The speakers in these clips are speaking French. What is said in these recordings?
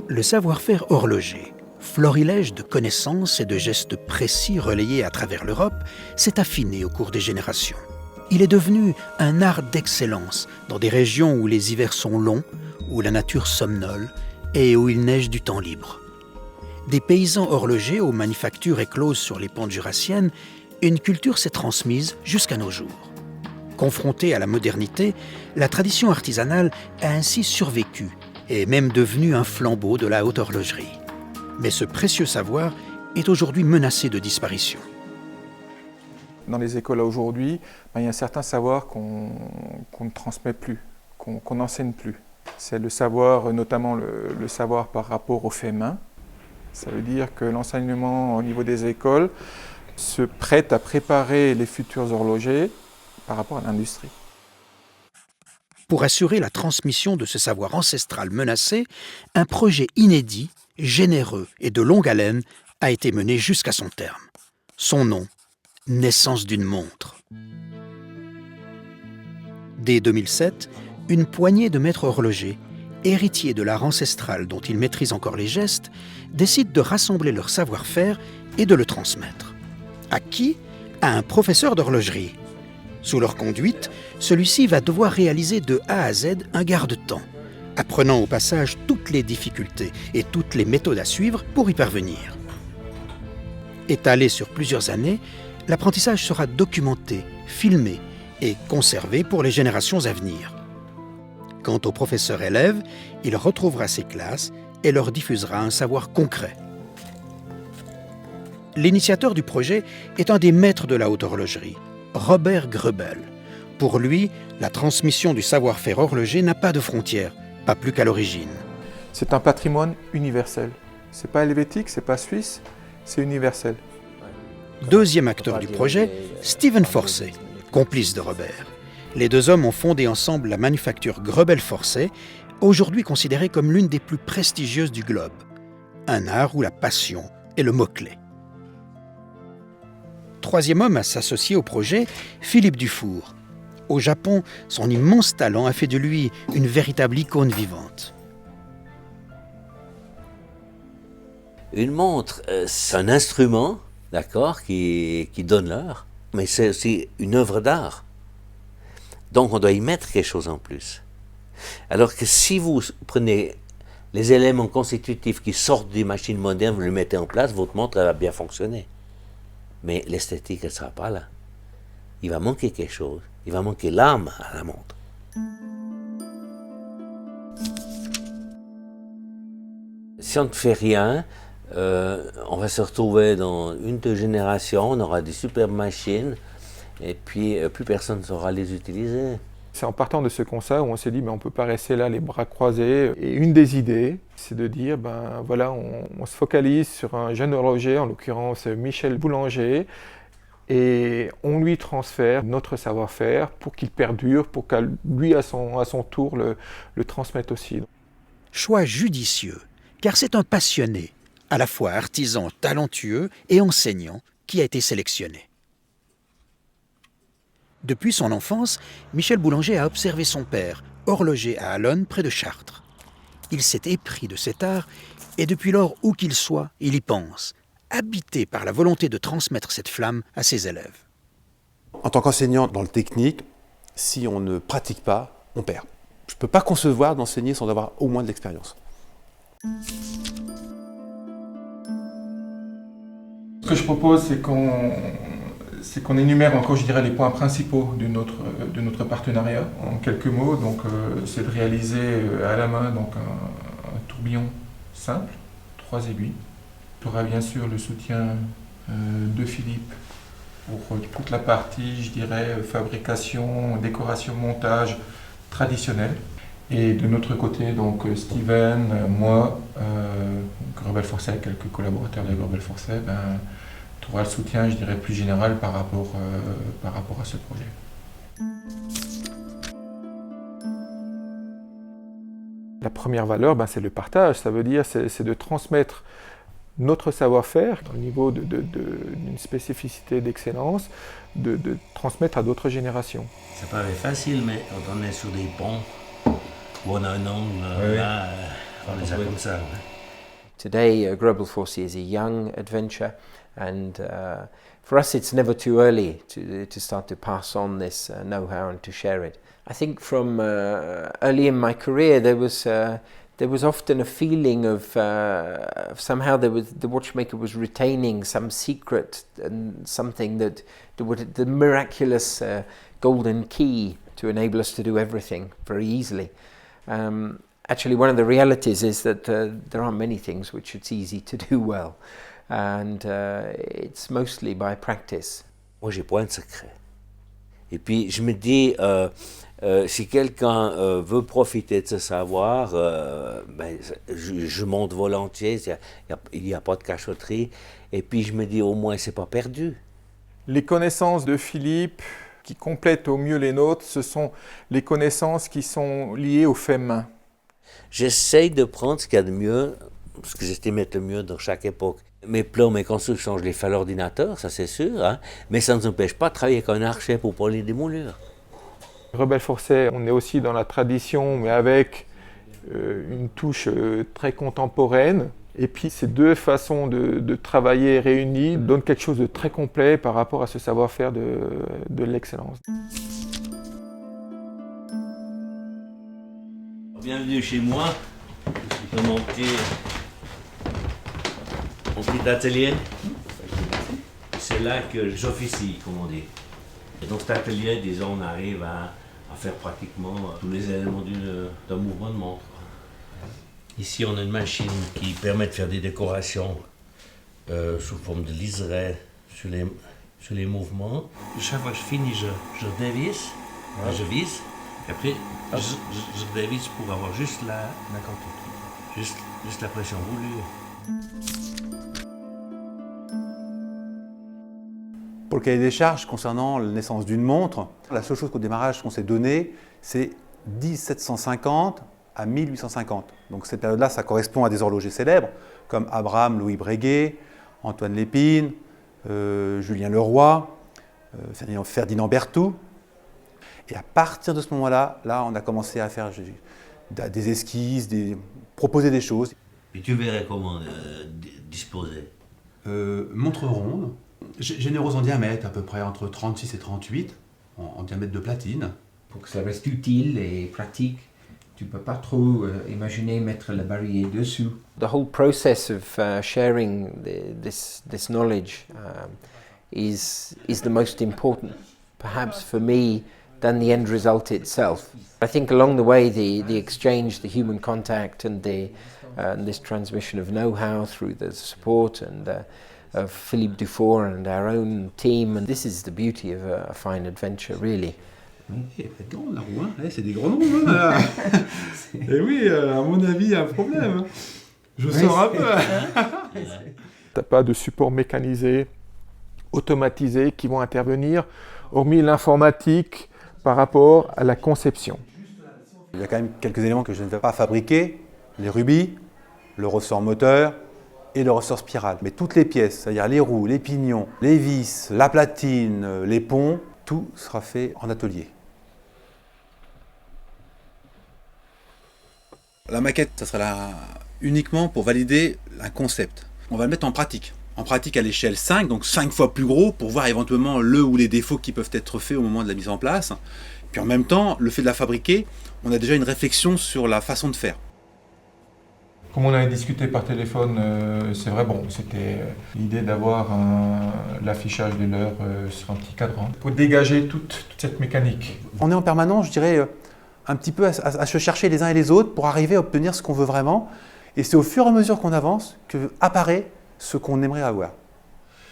Le savoir-faire horloger, florilège de connaissances et de gestes précis relayés à travers l'Europe, s'est affiné au cours des générations. Il est devenu un art d'excellence dans des régions où les hivers sont longs, où la nature somnole et où il neige du temps libre. Des paysans horlogers aux manufactures écloses sur les pentes jurassiennes, une culture s'est transmise jusqu'à nos jours. Confrontée à la modernité, la tradition artisanale a ainsi survécu et est même devenu un flambeau de la haute horlogerie. Mais ce précieux savoir est aujourd'hui menacé de disparition. Dans les écoles aujourd'hui, il y a un certain savoir qu'on ne transmet plus, qu'on n'enseigne plus. C'est le savoir, notamment le savoir par rapport aux faits main. Ça veut dire que l'enseignement au niveau des écoles se prête à préparer les futurs horlogers par rapport à l'industrie. Pour assurer la transmission de ce savoir ancestral menacé, un projet inédit, généreux et de longue haleine a été mené jusqu'à son terme. Son nom, Naissance d'une montre. Dès 2007, une poignée de maîtres horlogers, héritiers de l'art ancestral dont ils maîtrisent encore les gestes, décident de rassembler leur savoir-faire et de le transmettre. À qui ? À un professeur d'horlogerie. Sous leur conduite, celui-ci va devoir réaliser de A à Z un garde-temps, apprenant au passage toutes les difficultés et toutes les méthodes à suivre pour y parvenir. Étalé sur plusieurs années, l'apprentissage sera documenté, filmé et conservé pour les générations à venir. Quant au professeur élève, il retrouvera ses classes et leur diffusera un savoir concret. L'initiateur du projet est un des maîtres de la haute horlogerie, Robert Greubel. Pour lui, la transmission du savoir-faire horloger n'a pas de frontières, pas plus qu'à l'origine. C'est un patrimoine universel. C'est pas helvétique, c'est pas suisse, c'est universel. Deuxième acteur du projet, Stephen Forsey, complice de Robert. Les deux hommes ont fondé ensemble la manufacture Greubel-Forsey, aujourd'hui considérée comme l'une des plus prestigieuses du globe. Un art où la passion est le mot-clé. Troisième homme à s'associer au projet, Philippe Dufour. Au Japon, son immense talent a fait de lui une véritable icône vivante. Une montre, c'est un instrument, d'accord, qui donne l'heure, mais c'est aussi une œuvre d'art. Donc on doit y mettre quelque chose en plus. Alors que si vous prenez les éléments constitutifs qui sortent des machines modernes, vous les mettez en place, votre montre elle va bien fonctionner. Mais l'esthétique, elle ne sera pas là. Il va manquer quelque chose. Il va manquer l'âme à la montre. Si on ne fait rien, on va se retrouver dans une, deux générations, on aura des superbes machines, et puis plus personne ne saura les utiliser. C'est en partant de ce constat où on s'est dit on ne peut pas rester là les bras croisés. Et une des idées, c'est de dire voilà, on se focalise sur un jeune horloger, en l'occurrence Michel Boulanger, et on lui transfère notre savoir-faire pour qu'il perdure, pour qu'à lui, à son tour, le transmette aussi. Choix judicieux, car c'est un passionné, à la fois artisan talentueux et enseignant, qui a été sélectionné. Depuis son enfance, Michel Boulanger a observé son père, horloger à Allonnes, près de Chartres. Il s'est épris de cet art et depuis lors, où qu'il soit, il y pense, habité par la volonté de transmettre cette flamme à ses élèves. En tant qu'enseignant dans le technique, si on ne pratique pas, on perd. Je ne peux pas concevoir d'enseigner sans avoir au moins de l'expérience. Ce que je propose, c'est qu'on énumère encore, je dirais, les points principaux de notre partenariat en quelques mots. Donc, c'est de réaliser à la main donc un tourbillon simple, 3 aiguilles. Il y aura bien sûr le soutien de Philippe pour toute la partie, je dirais, fabrication, décoration, montage traditionnel. Et de notre côté, donc Steven, moi, Greubel-Forsey, quelques collaborateurs de Greubel-Forsey, trouvera le soutien, je dirais, plus général par rapport à ce projet. La première valeur, c'est le partage. Ça veut dire c'est de transmettre notre savoir-faire au niveau d'une spécificité d'excellence, de transmettre à d'autres générations. Ça paraît facile, mais quand on est sur des ponts où on a un angle, là, on les a comme ça. Ouais. Today, Global Force is a young adventure, and for us it's never too early to start to pass on this know-how and to share it. I think from early in my career there was often a feeling of somehow the watchmaker was retaining some secret and something that the miraculous golden key to enable us to do everything very easily. Actually, one of the realities is that there aren't many things which it's easy to do well, and it's mostly by practice. Moi, j'ai point de secret. Et puis, je me dis, si quelqu'un veut profiter de ce savoir, ben, je monte volontiers, il n'y a pas de cachotterie. Et puis, je me dis, au moins, c'est pas perdu. Les connaissances de Philippe, qui complètent au mieux les nôtres, ce sont les connaissances qui sont liées aux faits main. J'essaye de prendre ce qu'il y a de mieux, ce que j'estime être le mieux dans chaque époque. Mes plans, mes constructions, je les fais à l'ordinateur, ça c'est sûr, hein, mais ça ne nous empêche pas de travailler avec un archet pour polir des moulures. Rebelle Forcet, on est aussi dans la tradition, mais avec une touche très contemporaine. Et puis ces deux façons de travailler réunies donnent quelque chose de très complet par rapport à ce savoir-faire de l'excellence. Bienvenue chez moi, dans mon petit atelier. C'est là que j'officie, comme on dit. Et dans cet atelier, disons, on arrive à faire pratiquement tous les éléments d'un mouvement de montre. Ici, on a une machine qui permet de faire des décorations sous forme de liseré sur les mouvements. Chaque fois que je finis, je dévisse, je visse. Et après, je dévisse pour avoir juste juste la pression voulue. Pour le cahier des charges concernant la naissance d'une montre, la seule chose qu'au démarrage qu'on s'est donné, c'est 1750 à 1850. Donc cette période-là, ça correspond à des horlogers célèbres comme Abraham Louis Breguet, Antoine Lépine, Julien Leroy, Ferdinand Berthoud. Et à partir de ce moment-là, on a commencé à faire des esquisses, proposer des choses. Et tu verrais comment disposer. Montre ronde, généreuse en diamètre, à peu près entre 36 et 38, en diamètre de platine. Pour que ça reste utile et pratique, tu ne peux pas trop imaginer mettre le barillet dessus. The whole process of sharing this knowledge is the most important, perhaps for me, than the end result itself. I think along the way, the exchange, the human contact, and this transmission of know-how through the support of Philippe Dufour and our own team, and this is the beauty of a fine adventure, really. Et Edgar, la roue, c'est des gros noms. Hein, et oui, à mon avis, il y a un problème. Je sors un peu. T'as pas de support mécanisé, automatisé qui vont intervenir, hormis l'informatique par rapport à la conception. Il y a quand même quelques éléments que je ne vais pas fabriquer, les rubis, le ressort moteur et le ressort spirale. Mais toutes les pièces, c'est-à-dire les roues, les pignons, les vis, la platine, les ponts, tout sera fait en atelier. La maquette, ça sera là uniquement pour valider un concept. On va le mettre en pratique. En pratique à l'échelle 5, donc 5 fois plus gros, pour voir éventuellement le ou les défauts qui peuvent être faits au moment de la mise en place. Puis en même temps, le fait de la fabriquer, on a déjà une réflexion sur la façon de faire. Comme on avait discuté par téléphone, c'est vrai, c'était l'idée d'avoir l'affichage de l'heure sur un petit cadran pour dégager toute cette mécanique. On est en permanence, je dirais, un petit peu à se chercher les uns et les autres pour arriver à obtenir ce qu'on veut vraiment. Et c'est au fur et à mesure qu'on avance que apparaît ce qu'on aimerait avoir.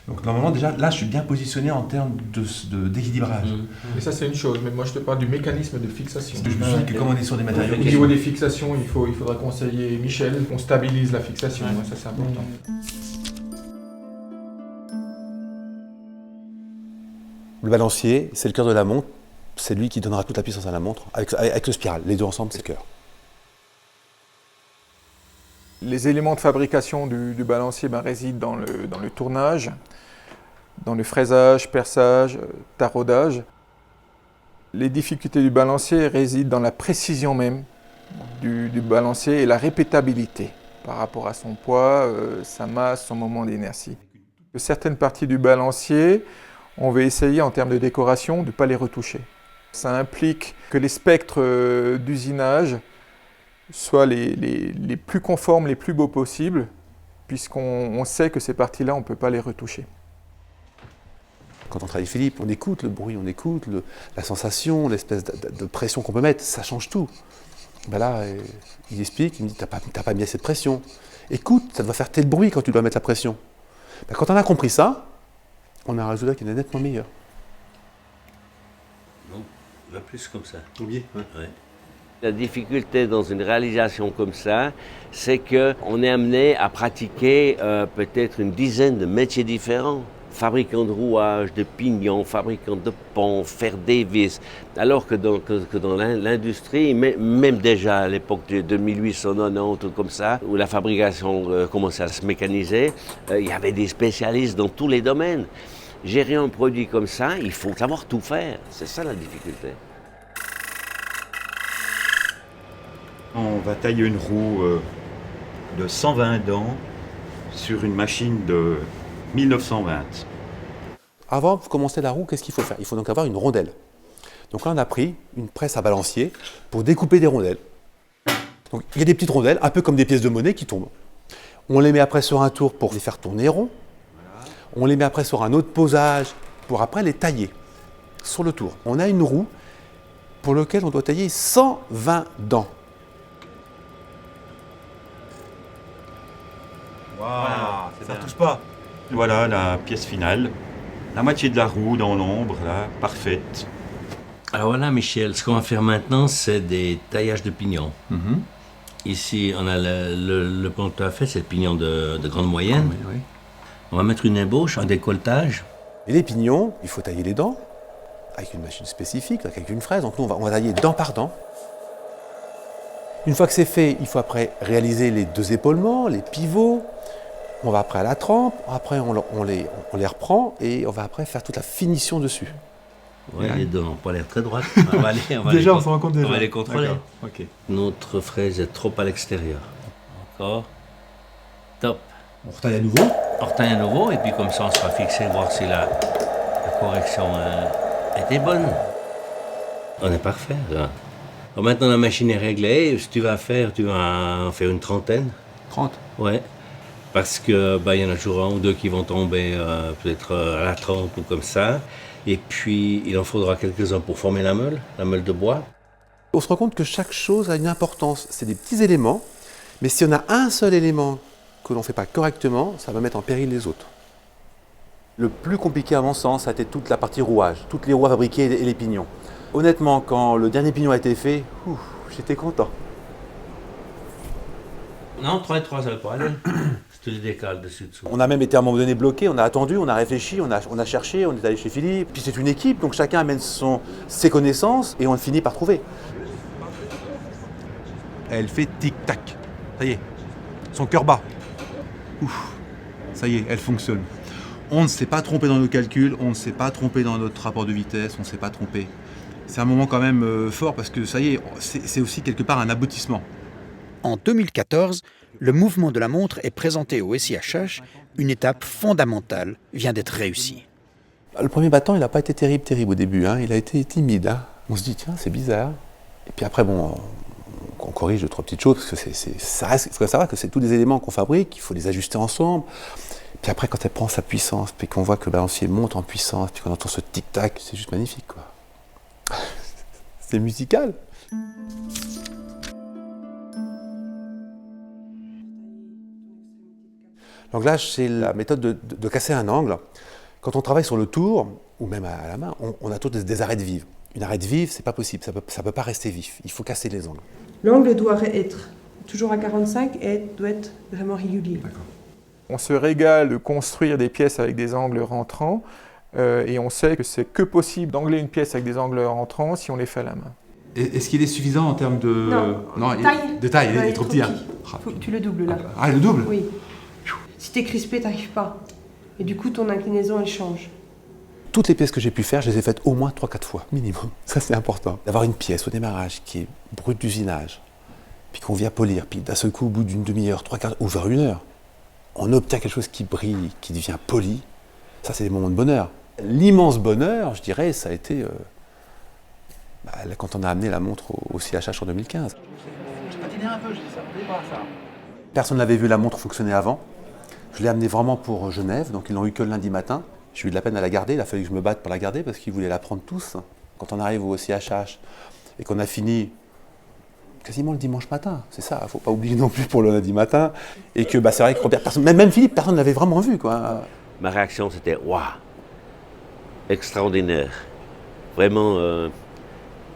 Donc normalement déjà, là je suis bien positionné en termes d'équilibrage. Et ça c'est une chose, mais moi je te parle du mécanisme de fixation. Parce que je me souviens que comme on est sur des matériaux... Au niveau des fixations, il faudra conseiller Michel, on stabilise la fixation, ça c'est important. Le balancier, c'est le cœur de la montre, c'est lui qui donnera toute la puissance à la montre, avec le spiral, les deux ensemble c'est le cœur. Les éléments de fabrication du balancier résident dans le tournage, dans le fraisage, perçage, taraudage. Les difficultés du balancier résident dans la précision même du balancier et la répétabilité par rapport à son poids, sa masse, son moment d'inertie. Certaines parties du balancier, on va essayer en termes de décoration de ne pas les retoucher. Ça implique que les spectres d'usinage soient les plus conformes, les plus beaux possibles, puisqu'on sait que ces parties-là, on ne peut pas les retoucher. Quand on travaille Philippe, on écoute le bruit, on écoute la sensation, l'espèce de pression qu'on peut mettre, ça change tout. Ben là, il explique, il me dit, t'as pas mis assez de pression. Écoute, ça doit faire tel bruit quand tu dois mettre la pression. Ben, quand on a compris ça, on a un résultat qui est nettement meilleur. Non, il va plus comme ça. Combien? Ouais. La difficulté dans une réalisation comme ça, c'est qu'on est amené à pratiquer peut-être une dizaine de métiers différents. Fabricant de rouages, de pignons, fabricant de ponts, faire des vis. Alors que dans l'industrie, même déjà à l'époque de 1890 ou comme ça, où la fabrication commençait à se mécaniser, il y avait des spécialistes dans tous les domaines. Gérer un produit comme ça, il faut savoir tout faire. C'est ça la difficulté. On va tailler une roue de 120 dents sur une machine de 1920. Avant de commencer la roue, qu'est-ce qu'il faut faire? Il faut donc avoir une rondelle. Donc là, on a pris une presse à balancier pour découper des rondelles. Donc, il y a des petites rondelles, un peu comme des pièces de monnaie qui tombent. On les met après sur un tour pour les faire tourner rond. On les met après sur un autre posage pour après les tailler sur le tour. On a une roue pour laquelle on doit tailler 120 dents. Voilà, ça ne touche pas. Voilà la pièce finale. La moitié de la roue dans l'ombre, là, parfaite. Alors voilà, Michel, ce qu'on va faire maintenant, c'est des taillages de pignons. Ici, on a le plan que tu as fait, c'est le pignon de grande moyenne. Oui. On va mettre une ébauche, un décolletage. Et les pignons, il faut tailler les dents avec une machine spécifique, avec une fraise. Donc nous, on va tailler dent par dent. Une fois que c'est fait, il faut après réaliser les deux épaulements, les pivots. On va après à la trempe, après on les reprend et on va après faire toute la finition dessus. Ouais, les dents n'ont pas l'air très droites. Déjà, on se rend compte déjà. On va les contrôler. D'accord, ok. Notre fraise est trop à l'extérieur. Encore. Top. On retaille à nouveau. On retaille à nouveau et puis comme ça on sera fixé, voir si la correction était bonne. On est parfait là. Alors maintenant la machine est réglée. Ce que tu vas faire en faire une trentaine. 30. Ouais. Parce que y en a toujours un ou deux qui vont tomber peut-être à la trempe ou comme ça. Et puis il en faudra quelques-uns pour former la meule de bois. On se rend compte que chaque chose a une importance. C'est des petits éléments, mais si on a un seul élément que l'on ne fait pas correctement, ça va mettre en péril les autres. Le plus compliqué à mon sens, ça a été toute la partie rouage, toutes les roues à fabriquer et les pignons. Honnêtement, quand le dernier pignon a été fait, j'étais content. Non, 3 et 3, ça va pas aller. Si tu les décales dessus-dessous. On a même été à un moment donné bloqué, on a attendu, on a réfléchi, on a cherché, on est allé chez Philippe. Puis c'est une équipe, donc chacun amène ses connaissances et on finit par trouver. Elle fait tic-tac. Ça y est, son cœur bat. Ouf, ça y est, elle fonctionne. On ne s'est pas trompé dans nos calculs, on ne s'est pas trompé dans notre rapport de vitesse, on ne s'est pas trompé. C'est un moment quand même fort parce que ça y est, c'est aussi quelque part un aboutissement. En 2014, le mouvement de la montre est présenté au SIHH. Une étape fondamentale vient d'être réussie. Le premier battant, il n'a pas été terrible au début, hein. Il a été timide. Hein. On se dit, tiens, c'est bizarre. Et puis après, bon, on corrige 2-3 petites choses, parce que ça reste, il faut savoir que c'est tous des éléments qu'on fabrique, il faut les ajuster ensemble. Puis après, quand elle prend sa puissance, puis qu'on voit que le balancier monte en puissance, puis qu'on entend ce tic-tac, c'est juste magnifique, quoi. C'est musical. L'anglage, c'est la méthode de casser un angle. Quand on travaille sur le tour, ou même à la main, on a toujours des arêtes vives. Une arête vive, c'est pas possible, ça peut pas rester vif. Il faut casser les angles. L'angle doit être toujours à 45 et doit être vraiment régulier. On se régale de construire des pièces avec des angles rentrants et on sait que c'est que possible d'angler une pièce avec des angles rentrants si on les fait à la main. Est-ce qu'il est suffisant en termes de... Non, de taille, Non, il est trop petit. Hein. Faut que tu le doubles là. Ah, le double? Oui. Si t'es crispé, t'arrives pas. Et du coup, ton inclinaison, elle change. Toutes les pièces que j'ai pu faire, je les ai faites au moins 3-4 fois, minimum. Ça, c'est important. D'avoir une pièce au démarrage qui est brute d'usinage, puis qu'on vient polir, puis d'un seul coup, au bout d'une demi-heure, 3/4, ou vers 1 heure, on obtient quelque chose qui brille, qui devient poli. Ça, c'est des moments de bonheur. L'immense bonheur, je dirais, ça a été quand on a amené la montre au CHH en 2015. Personne n'avait vu la montre fonctionner avant. Je l'ai amenée vraiment pour Genève, donc ils l'ont eu que le lundi matin. J'ai eu de la peine à la garder, il a fallu que je me batte pour la garder parce qu'ils voulaient la prendre tous. Quand on arrive au CHH et qu'on a fini quasiment le dimanche matin, c'est ça, il ne faut pas oublier non plus pour le lundi matin. Et que c'est vrai que Robert, même Philippe, personne ne l'avait vraiment vu, quoi. Ma réaction, c'était « Waouh ! Extraordinaire ! Vraiment,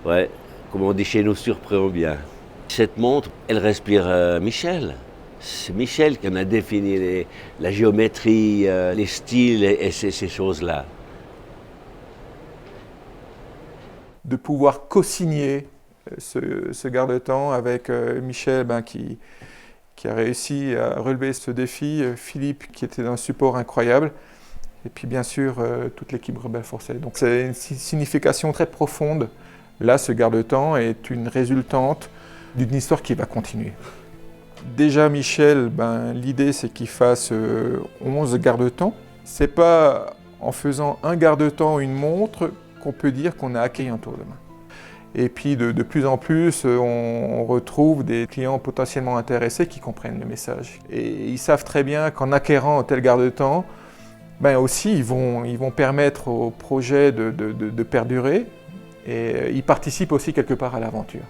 ouais, comme on dit chez nous, surprend bien. » Cette montre, elle respire Michel. C'est Michel qui en a défini la géométrie, les styles et ces choses-là. De pouvoir co-signer ce garde-temps avec Michel qui a réussi à relever ce défi, Philippe qui était d'un support incroyable, et puis bien sûr toute l'équipe Rebelle Force. Donc c'est une signification très profonde. Là, ce garde-temps est une résultante d'une histoire qui va continuer. Déjà Michel, l'idée c'est qu'il fasse 11 garde-temps. C'est pas en faisant un garde-temps, une montre, qu'on peut dire qu'on a acquis un tour de main. Et puis de plus en plus, on retrouve des clients potentiellement intéressés qui comprennent le message. Et ils savent très bien qu'en acquérant un tel garde-temps, aussi ils vont permettre au projet de perdurer et ils participent aussi quelque part à l'aventure.